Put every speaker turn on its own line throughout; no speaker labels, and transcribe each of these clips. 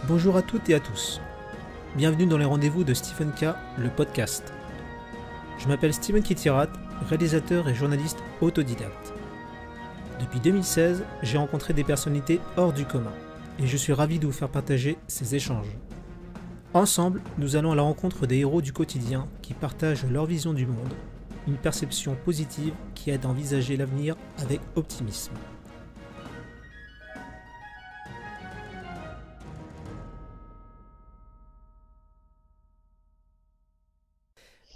Bonjour à toutes et à tous. Bienvenue dans les rendez-vous de Stephen K, le podcast. Je m'appelle Steven Kitirat, réalisateur et journaliste autodidacte. Depuis 2016, j'ai rencontré des personnalités hors du commun et je suis ravi de vous faire partager ces échanges. Ensemble, nous allons à la rencontre des héros du quotidien qui partagent leur vision du monde, une perception positive qui aide à envisager l'avenir avec optimisme.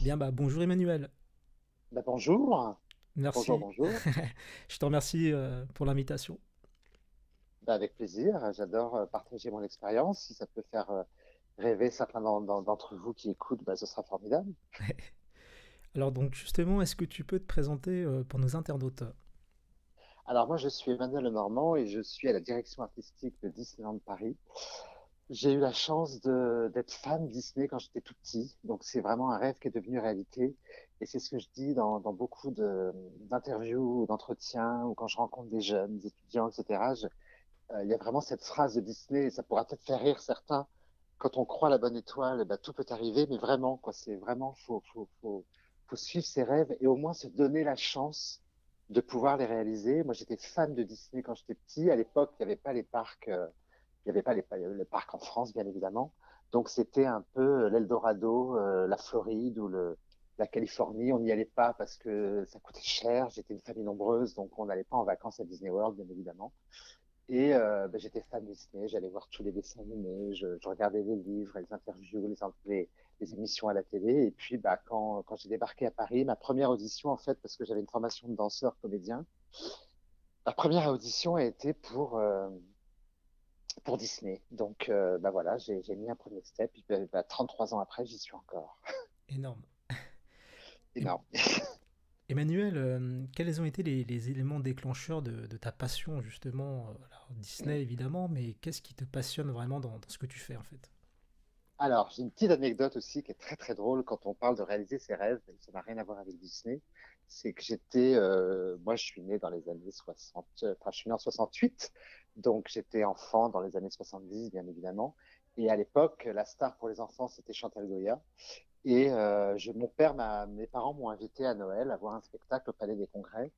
Bien bonjour Emmanuel.
Bonjour, bonjour,
Merci.
bonjour.
Je te remercie pour l'invitation.
Avec plaisir, j'adore partager mon expérience. Si ça peut faire rêver certains d'entre vous qui écoutent, ce sera formidable.
Alors donc justement, est-ce que tu peux te présenter pour nos internautes?
Alors moi, je suis Emmanuel Lenormand et je suis à la direction artistique de Disneyland Paris. J'ai eu la chance d'être fan Disney quand j'étais tout petit, donc c'est vraiment un rêve qui est devenu réalité. Et c'est ce que je dis dans beaucoup d'interviews ou d'entretiens ou quand je rencontre des jeunes, des étudiants, etc. Il y a vraiment cette phrase de Disney, et ça pourra peut-être faire rire certains. Quand on croit à la bonne étoile, tout peut arriver, mais vraiment, quoi, c'est vraiment, faut suivre ses rêves et au moins se donner la chance de pouvoir les réaliser. Moi, j'étais fan de Disney quand j'étais petit. À l'époque, il n'y avait pas les parcs, il n'y avait pas le parc en France, bien évidemment. Donc, c'était un peu l'Eldorado, la Floride ou la Californie. On n'y allait pas parce que ça coûtait cher. J'étais une famille nombreuse, donc on n'allait pas en vacances à Disney World, bien évidemment. Et j'étais fan de Disney, j'allais voir tous les dessins animés, je regardais les livres, les interviews, les émissions à la télé. Et puis quand j'ai débarqué à Paris, ma première audition, en fait, parce que j'avais une formation de danseur comédien, ma première audition a été pour Disney. Donc voilà, j'ai mis un premier step. Et puis, 33 ans après, j'y suis encore.
Énorme. Em-
Énorme.
Emmanuel, quels ont été les éléments déclencheurs de ta passion justement alors, Disney évidemment, mais qu'est-ce qui te passionne vraiment dans ce que tu fais en fait?
Alors, j'ai une petite anecdote aussi qui est très très drôle quand on parle de réaliser ses rêves, et ça n'a rien à voir avec Disney. C'est que moi je suis né dans les années 60, enfin je suis né en 68, donc j'étais enfant dans les années 70 bien évidemment. Et à l'époque, la star pour les enfants c'était Chantal Goya. Et mes parents m'ont invité à Noël à voir un spectacle au Palais des Congrès.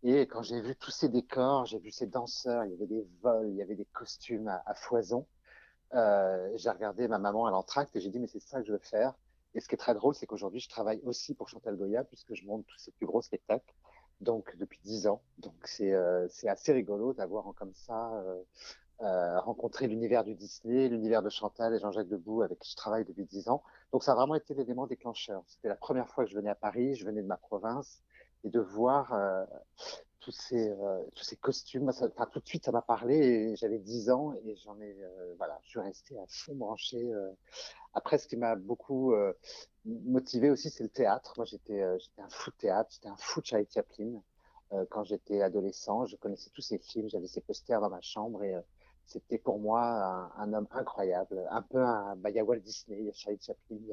Et quand j'ai vu tous ces décors, j'ai vu ces danseurs, il y avait des vols, il y avait des costumes à foison. J'ai regardé ma maman à l'entracte et j'ai dit, mais c'est ça que je veux faire. Et ce qui est très drôle, c'est qu'aujourd'hui, je travaille aussi pour Chantal Goya puisque je monte tous ses plus gros spectacles. Donc, depuis 10 ans. Donc, c'est assez rigolo d'avoir comme ça rencontré l'univers du Disney, l'univers de Chantal et Jean-Jacques Debout avec qui je travaille depuis 10 ans. Donc, ça a vraiment été l'élément déclencheur. C'était la première fois que je venais à Paris, je venais de ma province et de voir tous ces costumes. Enfin, tout de suite, ça m'a parlé et j'avais 10 ans et voilà, je suis resté à fond branché. Après, ce qui m'a beaucoup motivé aussi, c'est le théâtre. Moi, j'étais un fou de théâtre, j'étais un fou de Charlie Chaplin. Quand j'étais adolescent, je connaissais tous ces films, j'avais ces posters dans ma chambre et c'était pour moi un homme incroyable. Un peu il y a Walt Disney, il y a Charlie Chaplin, il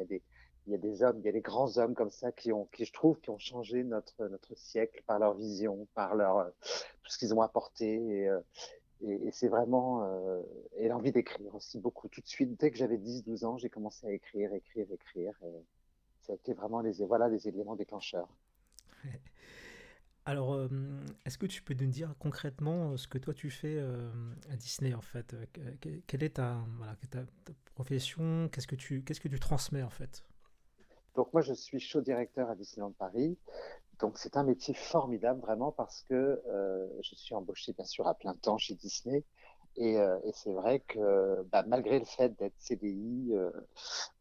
y a des hommes, il y a des grands hommes comme ça qui je trouve, qui ont changé notre siècle par leur vision, par tout ce qu'ils ont apporté. Et c'est vraiment, et l'envie d'écrire aussi beaucoup. Tout de suite, dès que j'avais 10, 12 ans, j'ai commencé à écrire, écrire, écrire. Et ça a été vraiment voilà, les éléments déclencheurs.
Alors, est-ce que tu peux nous dire concrètement ce que toi tu fais à Disney en fait? Quelle est ta profession? Qu'est-ce que tu transmets en fait?
Donc moi, je suis show directeur à Disneyland Paris. Donc c'est un métier formidable vraiment parce que je suis embauché bien sûr à plein temps chez Disney. Et c'est vrai que malgré le fait d'être CDI,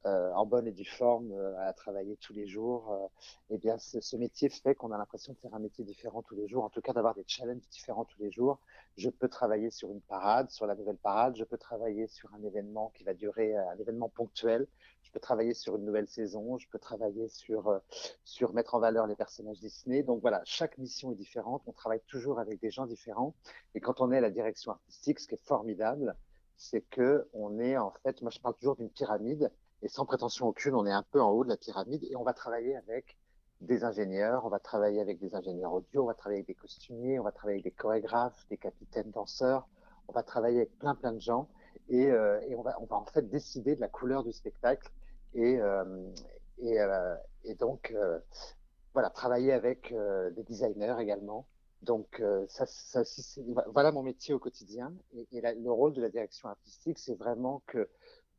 en bonne et due forme, à travailler tous les jours, eh bien, ce métier fait qu'on a l'impression de faire un métier différent tous les jours, en tout cas d'avoir des challenges différents tous les jours. Je peux travailler sur une parade, sur la nouvelle parade, je peux travailler sur un événement qui va durer, un événement ponctuel, je peux travailler sur une nouvelle saison, je peux travailler sur mettre en valeur les personnages Disney. Donc voilà, chaque mission est différente, on travaille toujours avec des gens différents. Et quand on est à la direction artistique, ce qui est formidable, c'est que on est en fait, moi je parle toujours d'une pyramide, et sans prétention aucune, on est un peu en haut de la pyramide et on va travailler avec des ingénieurs, on va travailler avec des ingénieurs audio, on va travailler avec des costumiers, on va travailler avec des chorégraphes, des capitaines danseurs, on va travailler avec plein plein de gens et on va en fait décider de la couleur du spectacle et, euh, et donc voilà, travailler avec des designers également. Donc ça aussi, voilà mon métier au quotidien. Le rôle de la direction artistique, c'est vraiment que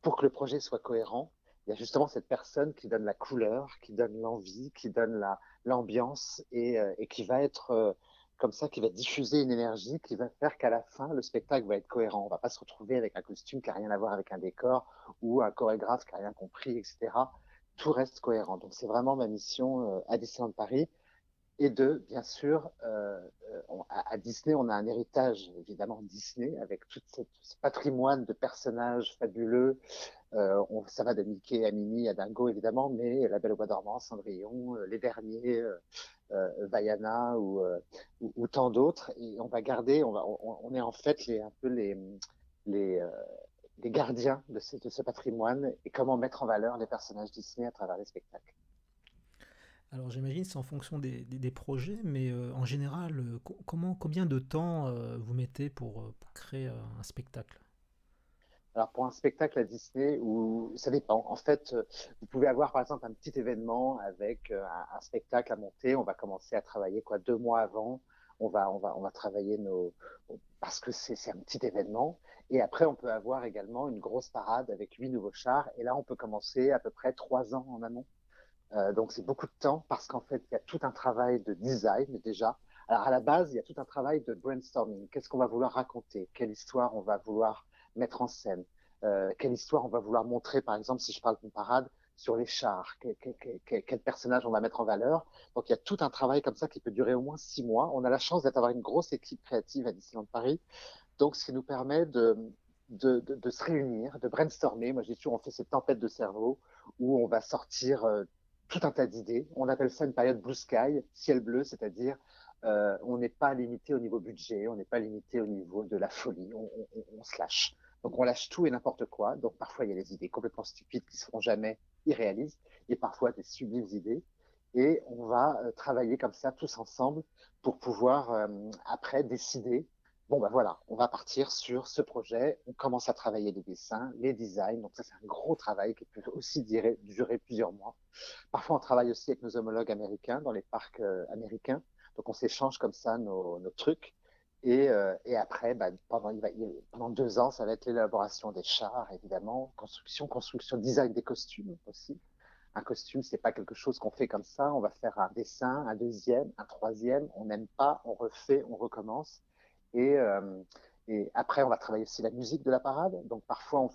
pour que le projet soit cohérent, il y a justement cette personne qui donne la couleur, qui donne l'envie, qui donne l'ambiance et qui va être comme ça, qui va diffuser une énergie qui va faire qu'à la fin, le spectacle va être cohérent. On va pas se retrouver avec un costume qui n'a rien à voir avec un décor ou un chorégraphe qui n'a rien compris, etc. Tout reste cohérent. Donc c'est vraiment ma mission à Disneyland Paris. Et bien sûr, à Disney, on a un héritage, évidemment, Disney, avec ce patrimoine de personnages fabuleux. Ça va de Mickey à Minnie à Dingo, évidemment, mais La Belle au Bois dormant, Cendrillon, les derniers, Vaiana ou tant d'autres. Et on va garder, on est en fait un peu les, euh, les gardiens de ce patrimoine et comment mettre en valeur les personnages Disney à travers les spectacles.
Alors j'imagine c'est en fonction des projets, mais en général, combien de temps vous mettez pour créer un spectacle?
Alors pour un spectacle à Disney, ça dépend. En fait, vous pouvez avoir par exemple un petit événement avec un spectacle à monter. On va commencer à travailler quoi 2 mois avant. On va travailler parce que c'est un petit événement. Et après, on peut avoir également une grosse parade avec 8 nouveaux chars. Et là, on peut commencer à peu près 3 ans en amont. Donc c'est beaucoup de temps parce qu'en fait, il y a tout un travail de design déjà. Alors à la base, il y a tout un travail de brainstorming. Qu'est-ce qu'on va vouloir raconter? Quelle histoire on va vouloir mettre en scène? Quelle histoire on va vouloir montrer, par exemple, si je parle d'une parade, sur les chars? Quel personnage on va mettre en valeur? Donc il y a tout un travail comme ça qui peut durer au moins 6 mois. On a la chance d'avoir une grosse équipe créative à Disneyland Paris, donc ce qui nous permet de se réunir, de brainstormer. Moi, je dis toujours, on fait cette tempête de cerveau où on va sortir tout un tas d'idées. On appelle ça une période blue sky, ciel bleu, c'est-à-dire on n'est pas limité au niveau budget, on n'est pas limité au niveau de la folie, on se lâche. Donc on lâche tout et n'importe quoi. Donc parfois il y a des idées complètement stupides qui ne seront jamais irréalistes, et parfois des sublimes idées. Et on va travailler comme ça tous ensemble pour pouvoir après décider, bon ben voilà, on va partir sur ce projet, on commence à travailler les dessins, les designs. Donc ça c'est un gros travail qui peut aussi durer plusieurs mois. Parfois, on travaille aussi avec nos homologues américains dans les parcs américains. Donc, on s'échange comme ça nos trucs. Et après, bah, pendant 2 ans, ça va être l'élaboration des chars, évidemment, construction, design des costumes aussi. Un costume, c'est pas quelque chose qu'on fait comme ça. On va faire un dessin, un deuxième, un troisième. On n'aime pas, on refait, on recommence. Et, euh, et après, on va travailler aussi la musique de la parade. Donc, parfois,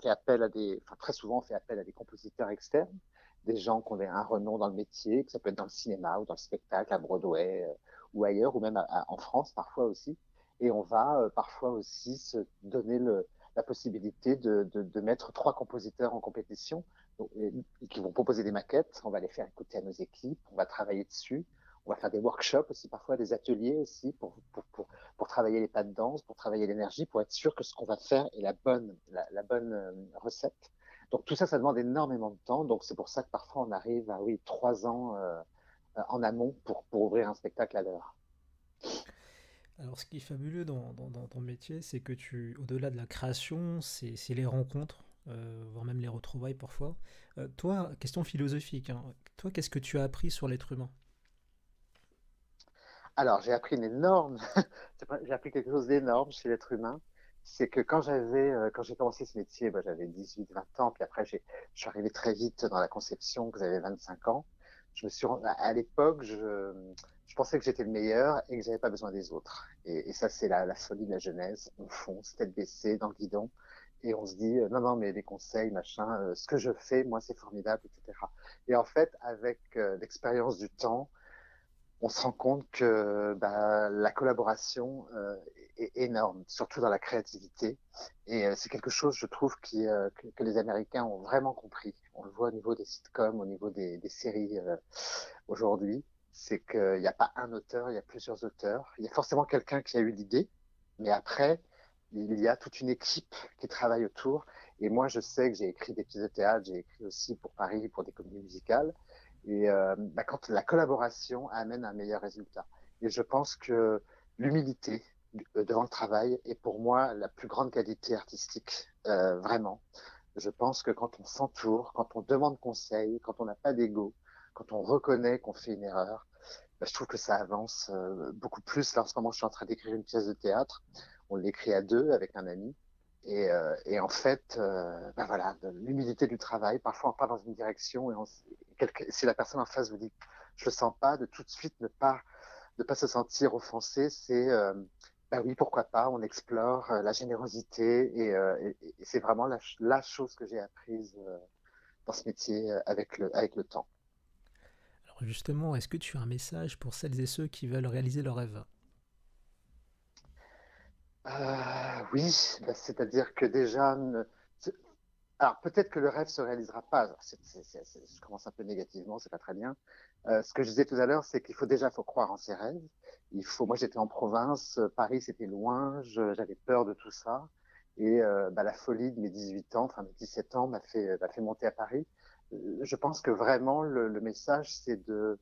très souvent, on fait appel à des compositeurs externes, des gens qui ont un renom dans le métier, que ça peut être dans le cinéma ou dans le spectacle, à Broadway ou ailleurs, ou même en France parfois aussi. Et on va parfois aussi se donner la possibilité de mettre 3 compositeurs en compétition donc, qui vont proposer des maquettes. On va les faire écouter à nos équipes, on va travailler dessus. On va faire des workshops aussi, parfois des ateliers aussi pour travailler les pas de danse, pour travailler l'énergie, pour être sûr que ce qu'on va faire est la bonne recette. Donc tout ça, ça demande énormément de temps. Donc c'est pour ça que parfois on arrive à oui 3 ans en amont pour ouvrir un spectacle à l'heure.
Alors ce qui est fabuleux dans ton métier, c'est que au-delà de la création, c'est les rencontres, voire même les retrouvailles parfois. Toi, question philosophique, hein, toi, qu'est-ce que tu as appris sur l'être humain?
Alors j'ai appris j'ai appris quelque chose d'énorme chez l'être humain. C'est que quand j'ai commencé ce métier, bah, j'avais 18, 20 ans, puis après je suis arrivé très vite dans la conception, que j'avais 25 ans. À l'époque, je pensais que j'étais le meilleur et que j'avais pas besoin des autres. Et ça, c'est la folie de la jeunesse. On fonce tête baissée dans le guidon et on se dit non, non, mais les conseils, machin, ce que je fais, moi, c'est formidable, etc. Et en fait, avec l'expérience du temps, on se rend compte que bah, la collaboration est énorme, surtout dans la créativité. Et c'est quelque chose, je trouve, que les Américains ont vraiment compris. On le voit au niveau des sitcoms, au niveau des séries aujourd'hui. C'est qu'il n'y a pas un auteur, il y a plusieurs auteurs. Il y a forcément quelqu'un qui a eu l'idée, mais après, il y a toute une équipe qui travaille autour. Et moi, je sais que j'ai écrit des pièces de théâtre, j'ai écrit aussi pour Paris, pour des comédies musicales. Et bah, quand la collaboration amène un meilleur résultat. Et je pense que l'humilité, devant le travail est pour moi la plus grande qualité artistique, vraiment. Je pense que quand on s'entoure, quand on demande conseil, quand on n'a pas d'ego, quand on reconnaît qu'on fait une erreur, bah, je trouve que ça avance beaucoup plus. Là, en ce moment, je suis en train d'écrire une pièce de théâtre. On l'écrit à deux avec un ami. Et en fait, bah voilà, l'humilité du travail. Parfois, on part dans une direction et si la personne en face vous dit, je le sens pas, de tout de suite ne pas se sentir offensé, c'est bah oui, pourquoi pas, on explore la générosité et c'est vraiment la chose que j'ai apprise dans ce métier avec le temps.
Alors justement, est-ce que tu as un message pour celles et ceux qui veulent réaliser leurs rêves?
Oui, bah, c'est-à-dire que déjà, c'est- alors peut-être que le rêve se réalisera pas. Alors, je commence un peu négativement, c'est pas très bien. Ce que je disais tout à l'heure, c'est faut croire en ses rêves. Moi j'étais en province, Paris c'était loin, j'avais peur de tout ça. Et bah, la folie de mes 18 ans, enfin mes 17 ans, m'a fait monter à Paris. Je pense que vraiment le message, c'est de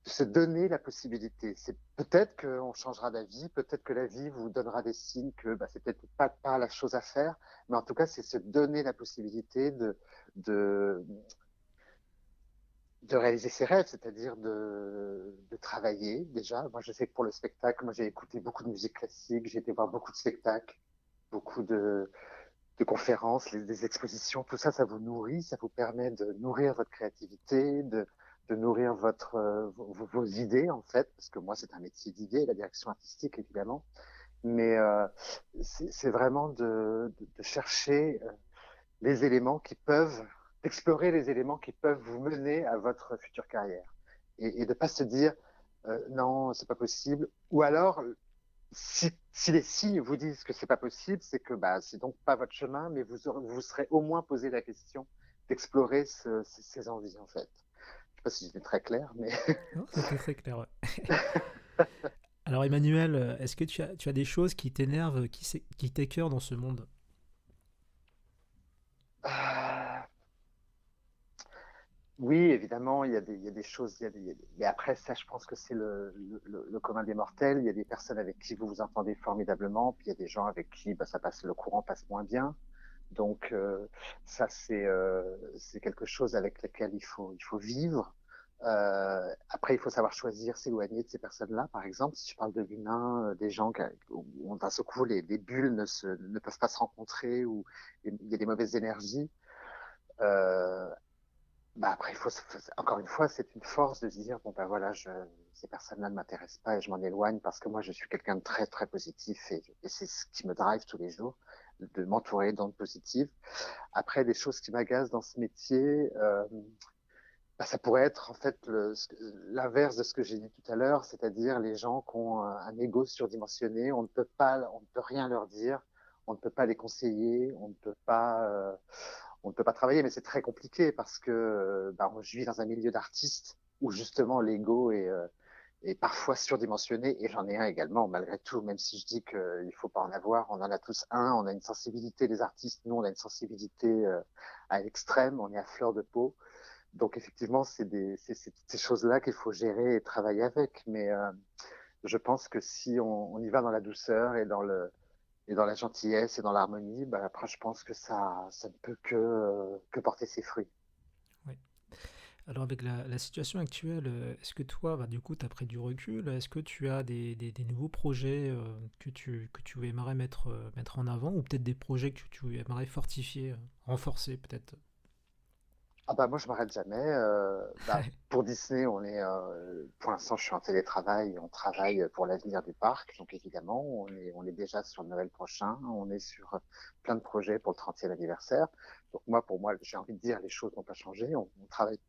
se donner la possibilité. C'est peut-être qu'on changera d'avis, peut-être que la vie vous donnera des signes que bah, c'est peut-être pas la chose à faire, mais en tout cas, c'est se donner la possibilité de, de réaliser ses rêves, c'est-à-dire de travailler déjà. Moi, je sais que pour le spectacle, moi j'ai écouté beaucoup de musique classique, j'ai été voir beaucoup de spectacles, beaucoup de conférences, des expositions, tout ça, ça vous nourrit, ça vous permet de nourrir votre créativité, de nourrir vos idées, en fait, parce que moi, c'est un métier d'idées, la direction artistique, évidemment, mais c'est vraiment de chercher les éléments qui peuvent, d'explorer les éléments qui peuvent vous mener à votre future carrière. Et de ne pas se dire, non, c'est pas possible, ou alors si les signes vous disent que c'est pas possible, c'est que bah, c'est donc pas votre chemin, mais vous serez au moins posé la question d'explorer ces envies, en fait. Je sais pas si j'étais très clair, mais
Non, c'était très clair. Ouais. Alors Emmanuel, est-ce que tu as des choses qui t'énervent, qui t'écœurent dans ce monde?
Ah, oui, évidemment, il y a des choses, mais après ça, je pense que c'est le commun des mortels. Il y a des personnes avec qui vous vous entendez formidablement, puis il y a des gens avec qui bah, le courant passe moins bien. Donc ça, c'est quelque chose avec lequel il faut vivre. Après, il faut savoir choisir, s'éloigner de ces personnes-là. Par exemple, si je parle de l'humain, des gens où d'un seul coup les bulles ne peuvent pas se rencontrer, ou il y a des mauvaises énergies. Euh, Bah après, encore une fois, c'est une force de se dire, bon ben voilà, ces personnes-là ne m'intéressent pas et je m'en éloigne parce que moi, je suis quelqu'un de très, très positif et c'est ce qui me drive tous les jours, de m'entourer d'ondes positives. Après, des choses qui m'agacent dans ce métier, bah, ça pourrait être en fait l'inverse de ce que j'ai dit tout à l'heure, c'est-à-dire les gens qui ont un ego surdimensionné, on ne peut rien leur dire, on ne peut pas les conseiller, on ne peut pas travailler, mais c'est très compliqué parce que bah, je vis dans un milieu d'artistes où justement l'ego est parfois surdimensionné et j'en ai un également malgré tout, même si je dis qu'il ne faut pas en avoir, on en a tous un, on a une sensibilité, les artistes, nous on a une sensibilité à l'extrême, on est à fleur de peau. Donc effectivement, c'est toutes ces choses-là qu'il faut gérer et travailler avec. Mais je pense que si on y va dans la douceur et dans la gentillesse et dans l'harmonie, bah, après je pense que ça ne peut que porter ses fruits.
Oui. Alors avec la situation actuelle, est-ce que toi, bah, du coup, tu as pris du recul? Est-ce que tu as des nouveaux projets que tu aimerais mettre en avant ou peut-être des projets que tu aimerais fortifier, renforcer peut-être?
Ah bah moi je m'arrête jamais. Bah, pour Disney, pour l'instant je suis en télétravail, on travaille pour l'avenir du parc, donc évidemment on est déjà sur Noël prochain, on est sur plein de projets pour le 30e anniversaire. Donc pour moi j'ai envie de dire les choses n'ont pas changé, on travaille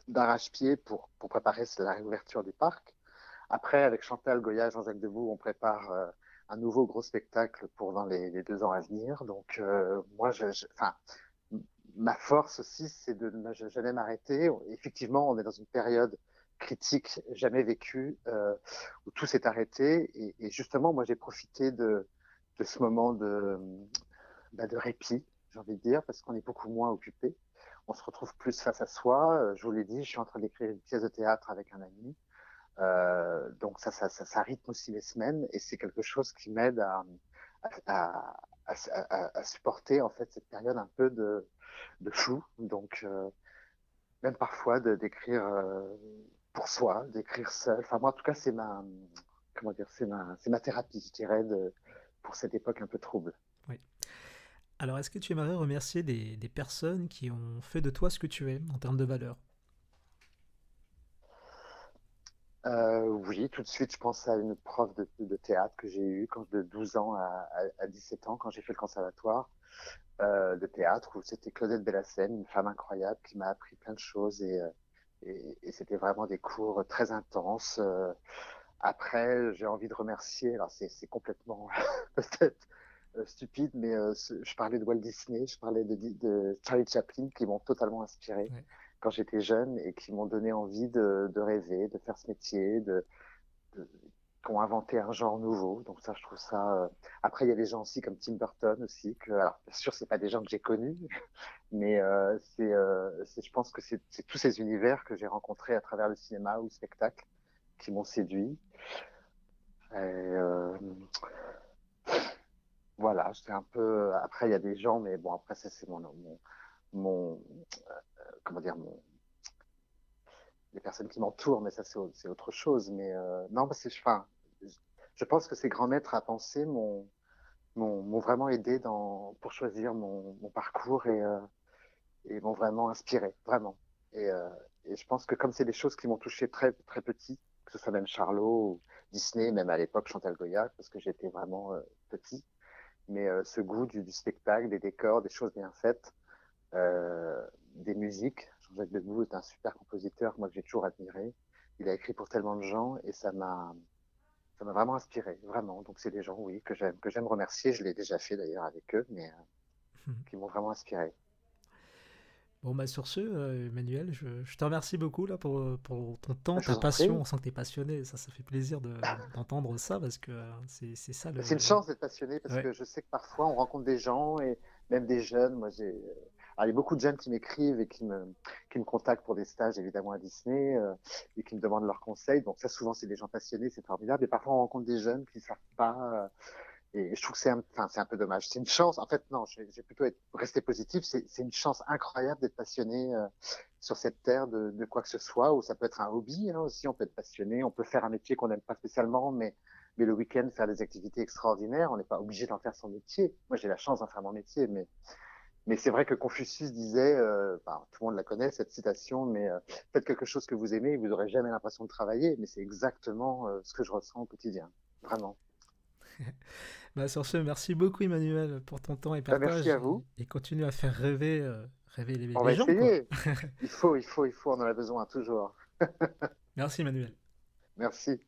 d'arrache-pied pour préparer la réouverture du parc. Après avec Chantal Goya, Jean-Jacques Debout, on prépare un nouveau gros spectacle pour dans les 2 ans à venir. Donc moi enfin ma force aussi, c'est de ne jamais m'arrêter. Effectivement, on est dans une période critique jamais vécue où tout s'est arrêté. Et justement, moi, j'ai profité de ce moment de répit, j'ai envie de dire, parce qu'on est beaucoup moins occupé. On se retrouve plus face à soi. Je vous l'ai dit, je suis en train d'écrire une pièce de théâtre avec un ami. Donc ça rythme aussi les semaines et c'est quelque chose qui m'aide à, à supporter en fait cette période un peu de flou. Donc même parfois d'écrire pour soi, d'écrire seul. Enfin moi en tout cas c'est ma comment dire c'est ma thérapie je dirais pour cette époque un peu trouble.
Oui. Alors, est-ce que tu aimerais remercier des personnes qui ont fait de toi ce que tu es en termes de valeur?
Oui, tout de suite, je pense à une prof de théâtre que j'ai eue quand de 12 ans à 17 ans, quand j'ai fait le conservatoire de théâtre, où c'était Claudette Bellassène, une femme incroyable qui m'a appris plein de choses et c'était vraiment des cours très intenses. Après, j'ai envie de remercier, alors c'est complètement peut-être stupide, mais je parlais de Walt Disney, je parlais de Charlie Chaplin qui m'ont totalement inspiré
Ouais.
quand j'étais jeune et qui m'ont donné envie de rêver, de faire ce métier, de qui ont inventé un genre nouveau. Donc ça, je trouve ça. Après, il y a des gens aussi comme Tim Burton aussi que, alors bien sûr, c'est pas des gens que j'ai connus, mais je pense que c'est tous ces univers que j'ai rencontrés à travers le cinéma ou le spectacle qui m'ont séduit. Et, voilà, c'est un peu. Après, il y a des gens, mais bon, après ça, c'est mon comment dire, les personnes qui m'entourent, mais ça, c'est autre chose. Mais non, parce que enfin, je pense que ces grands maîtres à penser m'ont vraiment aidé pour choisir mon parcours et m'ont vraiment inspiré, vraiment. Et, euh, et je pense que comme c'est des choses qui m'ont touché très, très petit, que ce soit même Charlot ou Disney, même à l'époque Chantal Goya, parce que j'étais vraiment petit, mais ce goût du spectacle, des décors, des choses bien faites, des musiques. Jean-Jacques Debout est un super compositeur, moi que j'ai toujours admiré. Il a écrit pour tellement de gens et ça m'a vraiment inspiré, vraiment. Donc c'est des gens, oui, que j'aime remercier. Je l'ai déjà fait d'ailleurs avec eux, mais qui m'ont vraiment inspiré.
Bon, bah sur ce, Emmanuel, je te remercie beaucoup là pour ton temps,
Je
ta
vous en
passion.
prie.
On sent que tu es passionné. Ça fait plaisir d'entendre ça parce que c'est ça le.
C'est une chance d'être passionné parce
Ouais.
que je sais que parfois on rencontre des gens et même des jeunes. Alors, il y a beaucoup de jeunes qui m'écrivent et qui me contactent pour des stages évidemment à Disney et qui me demandent leurs conseils. Donc ça, souvent, c'est des gens passionnés, c'est formidable. Et parfois, on rencontre des jeunes qui ne savent pas. Et je trouve que enfin, c'est un peu dommage. C'est une chance. En fait, non, j'ai plutôt resté positif. C'est une chance incroyable d'être passionné sur cette terre de quoi que ce soit. Ou ça peut être un hobby hein, aussi. On peut être passionné. On peut faire un métier qu'on n'aime pas spécialement, mais le week-end faire des activités extraordinaires. On n'est pas obligé d'en faire son métier. Moi, j'ai la chance d'en faire mon métier, mais c'est vrai que Confucius disait, bah, tout le monde la connaît cette citation, mais faites quelque chose que vous aimez, vous n'aurez jamais l'impression de travailler. Mais c'est exactement ce que je ressens au quotidien, vraiment.
Bah, sur ce, merci beaucoup, Emmanuel, pour ton temps et
Ben, merci
partage
à vous.
et continue à faire rêver, rêver
On
les
va
gens, quoi.
essayer. Il faut, on en a besoin toujours.
Merci, Emmanuel.
Merci.